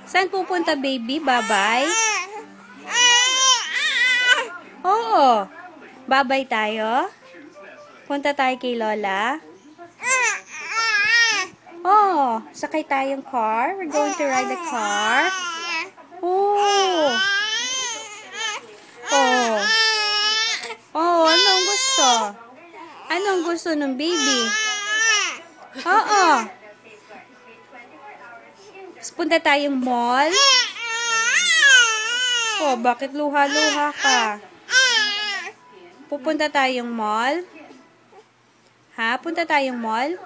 Saan pupunta, baby? Bye-bye? Oo. Bye-bye tayo? Punta tayo kay Lola? Oh, sakay tayong car? We're going to ride the car? Oh. Oh. Oh, anong gusto? Anong gusto ng baby? Oo. Punta tayong mall? Oh, bakit luha-luha ka? Pupunta tayong mall? Ha? Punta tayong mall?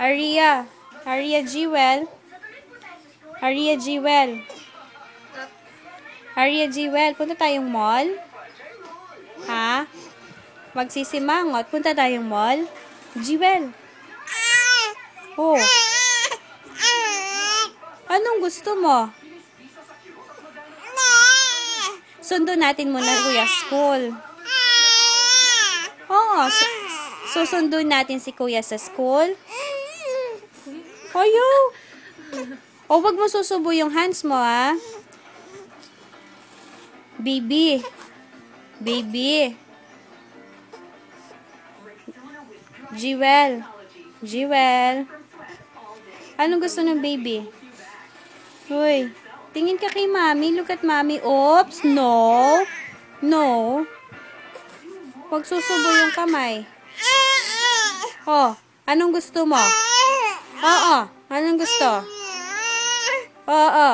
Aria. Aria Jewel. Aria Jewel. Aria Jewel. Punta tayong mall? Ha? Magsisimangot. Punta tayong mall? Jewel. Oh. Anong gusto mo? Sundo natin muna kuya school. Oo. Susundo natin si kuya sa school. Ayaw. O, wag mo susubo yung hands mo, ha? Baby. Baby. Jewel. Jewel. Anong gusto ng baby? Uy. Tingin ka kay mami. Look at mami. Oops. No. No. Wag susubo yung kamay. Oh. Anong gusto mo? Oo. Anong gusto? Oo.